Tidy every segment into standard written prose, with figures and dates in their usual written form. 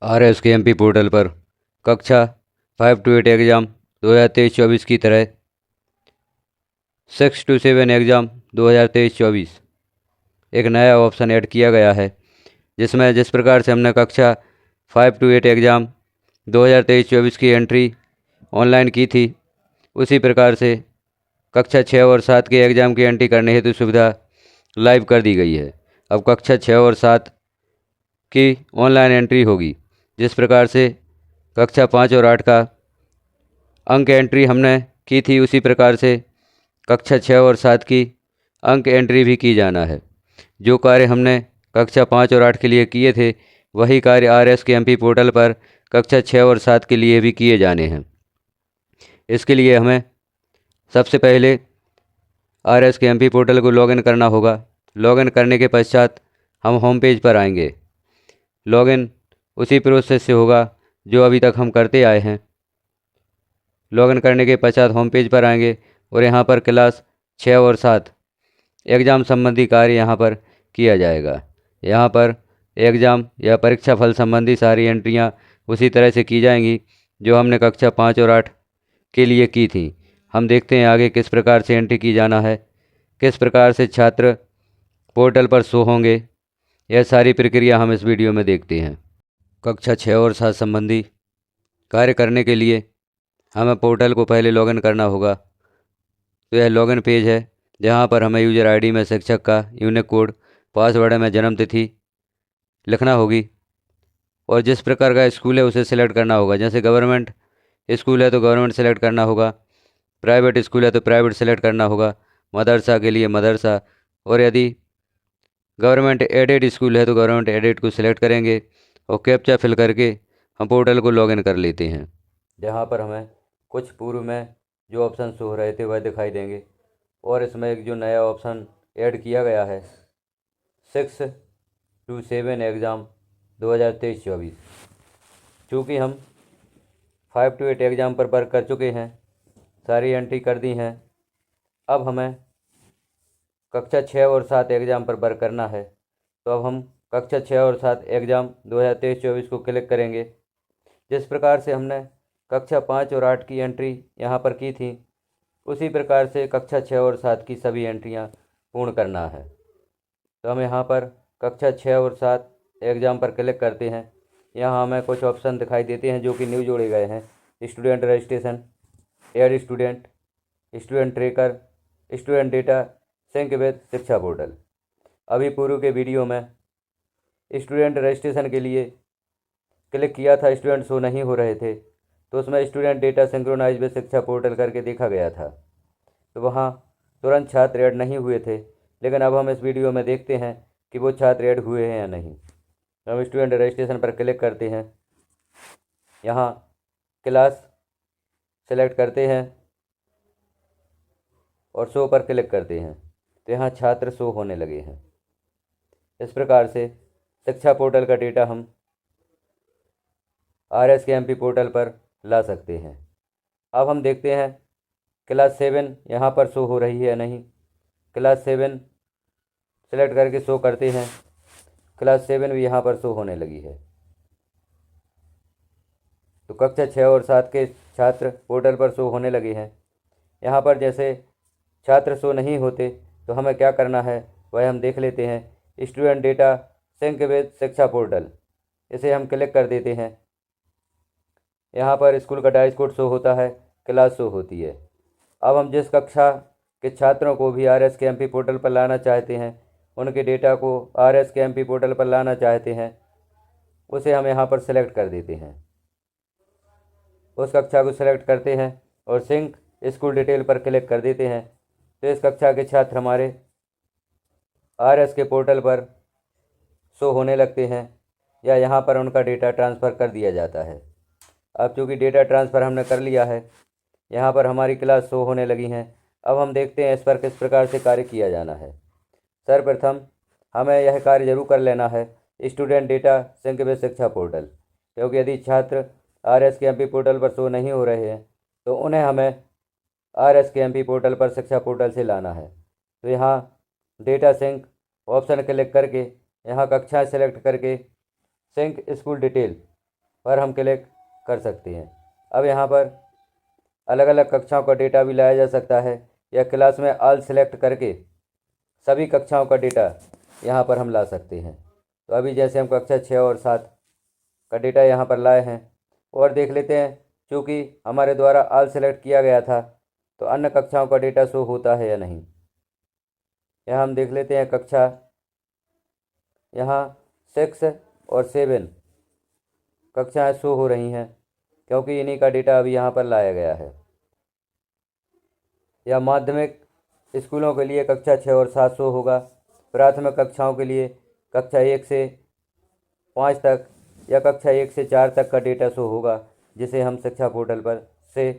RSKMP portal पर कक्षा 5 to 8 exam 2023-24 की तरह 6 to 7 एग्ज़ाम 2023-24 एक नया ऑप्शन ऐड किया गया है, जिसमें जिस प्रकार से हमने कक्षा 5 to 8 एग्ज़ाम 2023-24 की एंट्री ऑनलाइन की थी, उसी प्रकार से कक्षा 6 और 7 के एग्ज़ाम की एंट्री करने हेतु सुविधा लाइव कर दी गई है। अब कक्षा 6 और 7 की ऑनलाइन एंट्री होगी। जिस प्रकार से कक्षा 5 और 8 का अंक एंट्री हमने की थी, उसी प्रकार से कक्षा 6 और 7 की अंक एंट्री भी की जाना है। जो कार्य हमने कक्षा 5 और 8 के लिए किए थे, वही कार्य RSKMP पोर्टल पर कक्षा 6 और 7 के लिए भी किए जाने हैं। इसके लिए हमें सबसे पहले RSKMP पोर्टल को लॉगिन करना होगा। लॉगिन करने के पश्चात हम होम पेज पर आएंगे। लॉगिन उसी प्रोसेस से होगा जो अभी तक हम करते आए हैं। लॉगिन करने के पश्चात होम पेज पर आएंगे और यहाँ पर क्लास 6 और 7 एग्ज़ाम संबंधी कार्य यहाँ पर किया जाएगा। यहाँ पर एग्ज़ाम या परीक्षा फल संबंधी सारी एंट्रियाँ उसी तरह से की जाएंगी जो हमने कक्षा 5 और 8 के लिए की थी। हम देखते हैं आगे किस प्रकार से एंट्री की जाना है, किस प्रकार से छात्र पोर्टल पर शो होंगे। यह सारी प्रक्रिया हम इस वीडियो में देखते हैं। कक्षा 6 और 7 संबंधी कार्य करने के लिए हमें पोर्टल को पहले लॉगिन करना होगा। तो यह लॉगिन पेज है, जहां पर हमें यूज़र आईडी में शिक्षक का यूनिक कोड, पासवर्ड में जन्म तिथि लिखना होगी और जिस प्रकार का स्कूल है उसे सिलेक्ट करना होगा। जैसे गवर्नमेंट स्कूल है तो गवर्नमेंट सेलेक्ट करना होगा, प्राइवेट स्कूल है तो प्राइवेट सेलेक्ट करना होगा, मदरसा के लिए मदरसा, और यदि गवर्नमेंट एडेड स्कूल है तो गवर्नमेंट एडेड को सिलेक्ट करेंगे और कैप्चा फिल करके हम पोर्टल को लॉगिन कर लेते हैं। जहाँ पर हमें कुछ पूर्व में जो ऑप्शन शो हो रहे थे वह दिखाई देंगे और इसमें एक जो नया ऑप्शन ऐड किया गया है 6 to 7 एग्ज़ाम 2023-24, चूँकि हम 5 to 8 एग्ज़ाम पर वर्क कर चुके हैं, सारी एंट्री कर दी हैं। अब हमें कक्षा 6 और 7 एग्ज़ाम पर वर्क करना है, तो अब हम कक्षा 6 और 7 एग्ज़ाम 2023-24 को क्लिक करेंगे। जिस प्रकार से हमने कक्षा 5 और 8 की एंट्री यहाँ पर की थी, उसी प्रकार से कक्षा 6 और 7 की सभी एंट्रियाँ पूर्ण करना है। तो हम यहाँ पर कक्षा 6 और 7 एग्ज़ाम पर क्लिक करते हैं। यहाँ हमें कुछ ऑप्शन दिखाई देते हैं जो कि न्यू जोड़े गए हैं। Student registration, add student, student tracker, student data sync with Shiksha portal. अभी पूर्व के वीडियो में स्टूडेंट रजिस्ट्रेशन के लिए क्लिक किया था, स्टूडेंट शो नहीं हो रहे थे, तो उसमें student data synchronise with Shiksha portal करके देखा गया था, तो वहाँ तुरंत छात्र ऐड नहीं हुए थे। लेकिन अब हम इस वीडियो में देखते हैं कि वो छात्र ऐड हुए हैं या नहीं। हम स्टूडेंट रजिस्ट्रेशन पर क्लिक करते हैं, यहाँ क्लास सेलेक्ट करते हैं और शो पर क्लिक करते हैं, तो यहाँ छात्र शो होने लगे हैं। इस प्रकार से शिक्षा पोर्टल का डेटा हम RSKMP पोर्टल पर ला सकते हैं। अब हम देखते हैं क्लास 7 यहाँ पर शो हो रही है या नहीं। क्लास 7 सेलेक्ट करके शो करते हैं, क्लास 7 भी यहाँ पर शो होने लगी है। तो कक्षा 6 और 7 के छात्र पोर्टल पर शो होने लगे हैं। यहाँ पर जैसे छात्र शो नहीं होते तो हमें क्या करना है वह हम देख लेते हैं। Student data sync with Shiksha portal, इसे हम क्लिक कर देते हैं। यहाँ पर स्कूल का डाइस कोड शो होता है, क्लास शो होती है। अब हम जिस कक्षा के छात्रों को भी RSKMP पोर्टल पर लाना चाहते हैं, उनके डेटा को RSKMP पोर्टल पर लाना चाहते हैं, उसे हम यहाँ पर सेलेक्ट कर देते हैं। उस कक्षा को सेलेक्ट करते हैं और सिंक स्कूल डिटेल पर क्लिक कर देते हैं, तो इस कक्षा के छात्र हमारे RSK पोर्टल पर शो होने लगते हैं या यहाँ पर उनका डेटा ट्रांसफ़र कर दिया जाता है। अब चूँकि डेटा ट्रांसफ़र हमने कर लिया है, यहाँ पर हमारी क्लास शो होने लगी हैं। अब हम देखते हैं इस पर किस प्रकार से कार्य किया जाना है। सर्वप्रथम हमें यह कार्य जरूर कर लेना है, student data sync with Shiksha portal, क्योंकि यदि छात्र RSKMP पोर्टल पर शो नहीं हो रहे हैं तो उन्हें हमें RSKMP पोर्टल पर शिक्षा पोर्टल से लाना है। तो यहाँ डेटा सिंक ऑप्शन क्लिक करके यहाँ कक्षा सेलेक्ट करके सिंक स्कूल डिटेल पर हम क्लिक कर सकते हैं। अब यहाँ पर अलग अलग कक्षाओं का डेटा भी लाया जा सकता है, या क्लास में ऑल सेलेक्ट करके सभी कक्षाओं का डेटा यहाँ पर हम ला सकते हैं। तो अभी जैसे हम कक्षा 6 और 7 का डेटा यहाँ पर लाए हैं, और देख लेते हैं क्योंकि हमारे द्वारा ऑल सेलेक्ट किया गया था तो अन्य कक्षाओं का डेटा शो होता है या नहीं। यहाँ हम देख लेते हैं कक्षा यहाँ 6 और 7 कक्षाएं शो हो रही हैं, क्योंकि इन्हीं का डेटा अभी यहाँ पर लाया गया है। या माध्यमिक स्कूलों के लिए कक्षा 6 और 7 शो होगा, प्राथमिक कक्षाओं के लिए कक्षा 1 से 5 तक या कक्षा 1 से 4 तक का डेटा शो होगा, जिसे हम शिक्षा पोर्टल पर से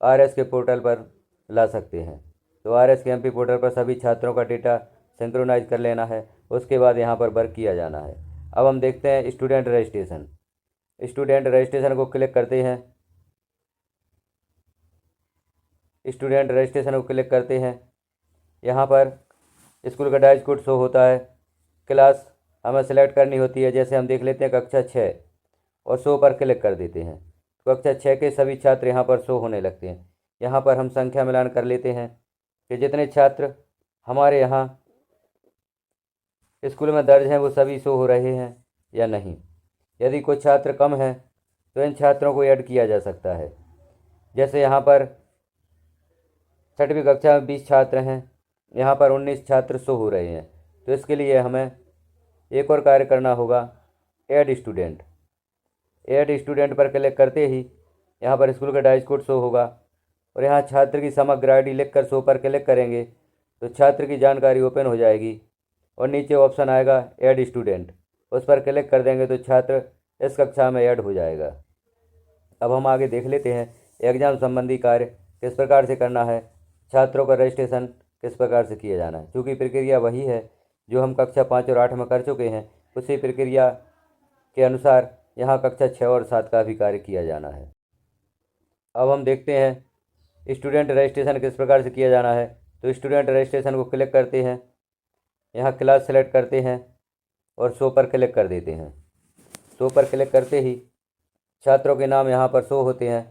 RS के पोर्टल पर ला सकते हैं। तो RS के MP पोर्टल पर सभी छात्रों का डेटा सिंक्रोनाइज कर लेना है, उसके बाद यहाँ पर वर्क किया जाना है। अब हम देखते हैं स्टूडेंट रजिस्ट्रेशन। स्टूडेंट रजिस्ट्रेशन को क्लिक करते हैं। स्टूडेंट रजिस्ट्रेशन को क्लिक करते हैं। यहाँ पर स्कूल का डाइज कोड शो होता है। क्लास हमें सेलेक्ट करनी होती है, जैसे हम देख लेते हैं कक्षा 6 और शो पर क्लिक कर देते हैं तो कक्षा 6 के सभी छात्र यहाँ पर शो होने लगते हैं। यहाँ पर हम संख्या मिलान कर लेते हैं कि जितने छात्र हमारे यहाँ स्कूल में दर्ज हैं वो सभी शो हो रहे हैं या नहीं। यदि कोई छात्र कम है तो इन छात्रों को ऐड किया जा सकता है। जैसे यहाँ पर 6वीं कक्षा में 20 छात्र हैं, यहाँ पर 19 छात्र शो हो रहे हैं, तो इसके लिए हमें एक और कार्य करना होगा, ऐड स्टूडेंट। ऐड स्टूडेंट पर क्लिक करते ही यहाँ पर स्कूल का डाइज कोड शो होगा, और यहाँ छात्र की समग्र ID लिखकर शो पर क्लिक करेंगे तो छात्र की जानकारी ओपन हो जाएगी, और नीचे ऑप्शन आएगा ऐड स्टूडेंट, उस पर क्लिक कर देंगे तो छात्र इस कक्षा में ऐड हो जाएगा। अब हम आगे देख लेते हैं एग्ज़ाम संबंधी कार्य किस प्रकार से करना है, छात्रों का रजिस्ट्रेशन किस प्रकार से किया जाना है। क्योंकि प्रक्रिया वही है जो हम कक्षा 5 और 8 में कर चुके हैं, उसी प्रक्रिया के अनुसार यहाँ कक्षा 6 और 7 का भी कार्य किया जाना है। अब हम देखते हैं स्टूडेंट रजिस्ट्रेशन किस प्रकार से किया जाना है। तो स्टूडेंट रजिस्ट्रेशन को क्लिक करते हैं, यहाँ क्लास सेलेक्ट करते हैं और शो पर क्लिक कर देते हैं। शो पर क्लिक करते ही छात्रों के नाम यहाँ पर शो होते हैं।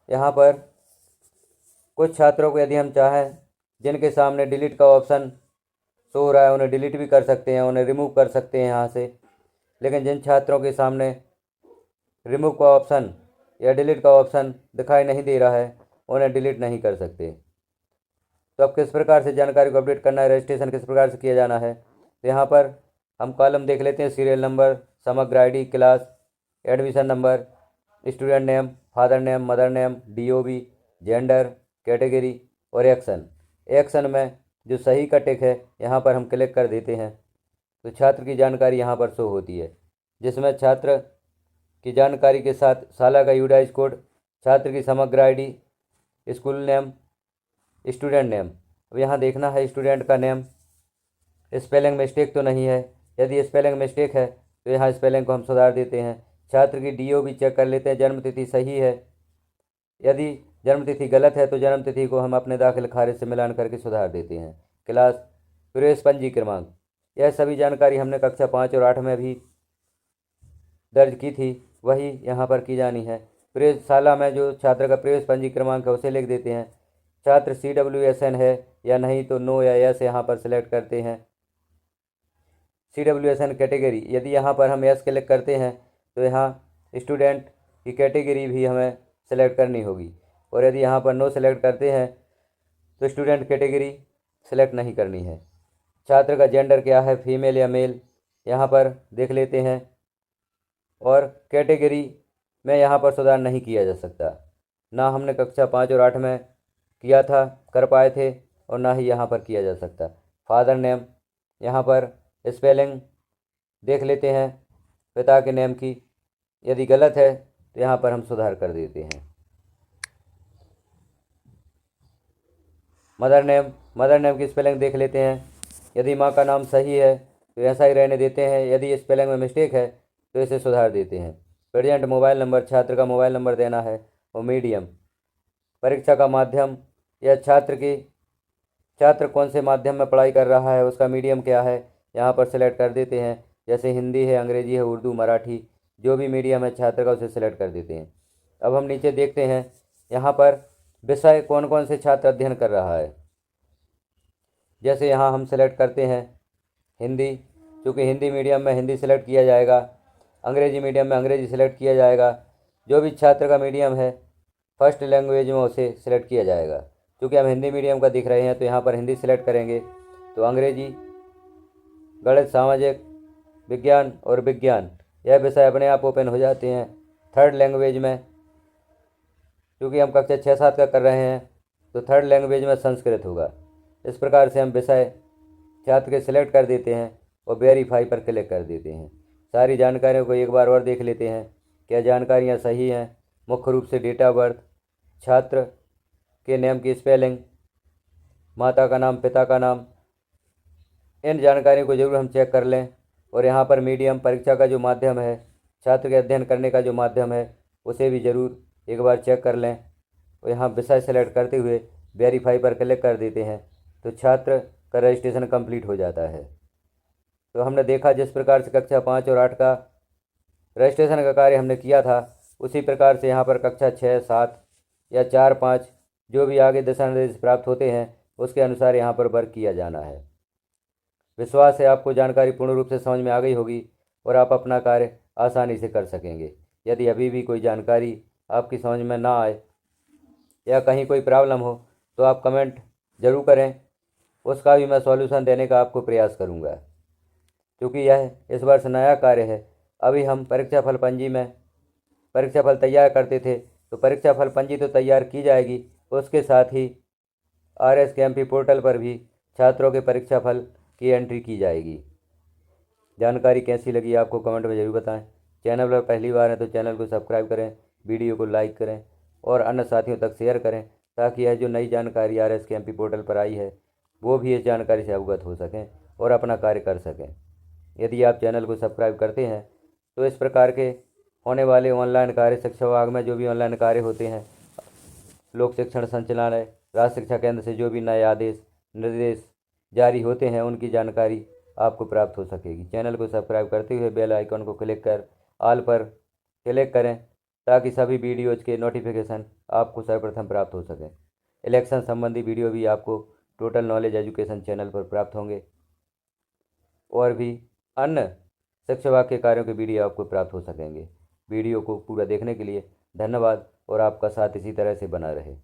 यहाँ पर कुछ छात्रों को यदि हम चाहें जिनके सामने डिलीट का ऑप्शन शो हो रहा है उन्हें डिलीट भी कर सकते हैं, उन्हें रिमूव कर सकते हैं यहाँ से। लेकिन जिन छात्रों के सामने रिमूव का ऑप्शन या डिलीट का ऑप्शन दिखाई नहीं दे रहा है उन्हें डिलीट नहीं कर सकते। तो अब किस प्रकार से जानकारी को अपडेट करना है, रजिस्ट्रेशन किस प्रकार से किया जाना है, तो यहाँ पर हम कॉलम देख लेते हैं, सीरियल नंबर, समग्र ID, class, admission number, student name, father name, mother name, DOB, gender, category और एक्शन। एक्शन में जो सही का टिक है यहाँ पर हम क्लिक कर देते हैं तो छात्र की जानकारी यहाँ पर शो होती है, जिसमें छात्र की जानकारी के साथ साला का यूडाइज कोड, छात्र की समग्र ID, school name, student name. अब यहाँ देखना है स्टूडेंट का नेम स्पेलिंग मिस्टेक तो नहीं है। यदि स्पेलिंग मिस्टेक है तो यहाँ स्पेलिंग को हम सुधार देते हैं। छात्र की DOB चेक कर लेते हैं, जन्म तिथि सही है। यदि जन्म तिथि गलत है तो जन्म तिथि को हम अपने दाखिल खारिज से मिलान करके सुधार देते हैं। क्लास, प्रवेश पंजी क्रमांक, यह सभी जानकारी हमने कक्षा 5 और 8 में भी दर्ज की थी, वही यहाँ पर की जानी है। प्रवेश शाला में जो छात्र का प्रवेश पंजी क्रमांक है उसे लिख देते हैं। छात्र CWSN है या नहीं तो नो या यस यहाँ पर सिलेक्ट करते हैं। CWSN कैटेगरी, यदि यहाँ पर हम यस क्लिक करते हैं तो यहाँ स्टूडेंट की कैटेगरी भी हमें सेलेक्ट करनी होगी, और यदि यहाँ पर नो सेलेक्ट करते हैं तो स्टूडेंट कैटेगरी सेलेक्ट नहीं करनी है। छात्र का जेंडर क्या है, फीमेल या मेल, यहाँ पर देख लेते हैं, और कैटेगरी में यहाँ पर सुधार नहीं किया जा सकता, ना हमने कक्षा 5 और 8 में किया था, कर पाए थे, और ना ही यहाँ पर किया जा सकता। फादर नेम, यहाँ पर स्पेलिंग देख लेते हैं पिता के नेम की, यदि गलत है तो यहाँ पर हम सुधार कर देते हैं। मदर नेम की स्पेलिंग देख लेते हैं, यदि माँ का नाम सही है तो ऐसा ही रहने देते हैं, यदि स्पेलिंग में मिस्टेक है तो इसे सुधार देते हैं। प्रेजेंट मोबाइल नंबर, छात्र का मोबाइल नंबर देना है, और मीडियम, परीक्षा का माध्यम या छात्र कौन से माध्यम में पढ़ाई कर रहा है उसका मीडियम क्या है यहाँ पर सेलेक्ट कर देते हैं। जैसे हिंदी है, अंग्रेजी है, उर्दू, मराठी, जो भी मीडियम है छात्र का उसे सिलेक्ट कर देते हैं। अब हम नीचे देखते हैं यहाँ पर विषय कौन कौन से छात्र अध्ययन कर रहा है। जैसे यहाँ हम सिलेक्ट करते हैं हिंदी, क्योंकि हिंदी मीडियम में हिंदी सिलेक्ट किया जाएगा, अंग्रेजी मीडियम में अंग्रेजी सिलेक्ट किया जाएगा। जो भी छात्र का मीडियम है फर्स्ट लैंग्वेज में उसे सिलेक्ट किया जाएगा। क्योंकि हम हिंदी मीडियम का दिख रहे हैं तो यहाँ पर हिंदी सिलेक्ट करेंगे, तो अंग्रेजी, गणित, सामाजिक विज्ञान और विज्ञान यह विषय अपने आप ओपन हो जाते हैं थर्ड लैंग्वेज में। क्योंकि हम कक्षा 6-7 का कर रहे हैं तो थर्ड लैंग्वेज में संस्कृत होगा। इस प्रकार से हम विषय छात्र के सिलेक्ट कर देते हैं और वेरीफाई पर क्लिक कर देते हैं। सारी जानकारियों को एक बार और देख लेते हैं, क्या जानकारियाँ सही हैं। मुख्य रूप से डेट ऑफ बर्थ, छात्र के नेम की स्पेलिंग, माता का नाम, पिता का नाम, इन जानकारियों को जरूर हम चेक कर लें। और यहाँ पर मीडियम, परीक्षा का जो माध्यम है, छात्र के अध्ययन करने का जो माध्यम है, उसे भी ज़रूर एक बार चेक कर लें। और यहाँ विषय सेलेक्ट करते हुए वेरीफाई पर क्लिक कर देते हैं तो छात्र का रजिस्ट्रेशन कंप्लीट हो जाता है। तो हमने देखा जिस प्रकार से कक्षा 5 और 8 का रजिस्ट्रेशन का कार्य हमने किया था, उसी प्रकार से यहाँ पर कक्षा 6, 7 या 4, 5 जो भी आगे दिशा निर्देश प्राप्त होते हैं उसके अनुसार यहाँ पर वर्क किया जाना है। विश्वास है आपको जानकारी पूर्ण रूप से समझ में आ गई होगी और आप अपना कार्य आसानी से कर सकेंगे। यदि अभी भी कोई जानकारी आपकी समझ में ना आए या कहीं कोई प्रॉब्लम हो तो आप कमेंट ज़रूर करें, उसका भी मैं सॉल्यूशन देने का आपको प्रयास करूंगा। क्योंकि यह इस वर्ष नया कार्य है। अभी हम परीक्षा फल पंजी में परीक्षा फल तैयार करते थे, तो परीक्षा फल पंजी तो तैयार की जाएगी, उसके साथ ही RSKMP पोर्टल पर भी छात्रों के परीक्षा फल की एंट्री की जाएगी। जानकारी कैसी लगी आपको कमेंट में ज़रूर बताएं। चैनल पर पहली बार है तो चैनल को सब्सक्राइब करें, वीडियो को लाइक करें और अन्य साथियों तक शेयर करें, ताकि यह जो नई जानकारी RSKMP पोर्टल पर आई है वो भी इस जानकारी से अवगत हो सकें और अपना कार्य कर सकें। यदि आप चैनल को सब्सक्राइब करते हैं तो इस प्रकार के होने वाले ऑनलाइन कार्य, शिक्षा विभाग में जो भी ऑनलाइन कार्य होते हैं, लोक शिक्षण संचालनालय, राज्य शिक्षा केंद्र से जो भी नए आदेश निर्देश जारी होते हैं, उनकी जानकारी आपको प्राप्त हो सकेगी। चैनल को सब्सक्राइब करते हुए बेल आइकन को क्लिक कर ऑल पर क्लिक करें, ताकि सभी वीडियोज़ के नोटिफिकेशन आपको सर्वप्रथम प्राप्त हो सकें। इलेक्शन संबंधी वीडियो भी आपको टोटल नॉलेज एजुकेशन चैनल पर प्राप्त होंगे और भी अन्य शिक्षा विभाग के कार्यों के वीडियो आपको प्राप्त हो सकेंगे। वीडियो को पूरा देखने के लिए धन्यवाद और आपका साथ इसी तरह से बना रहे।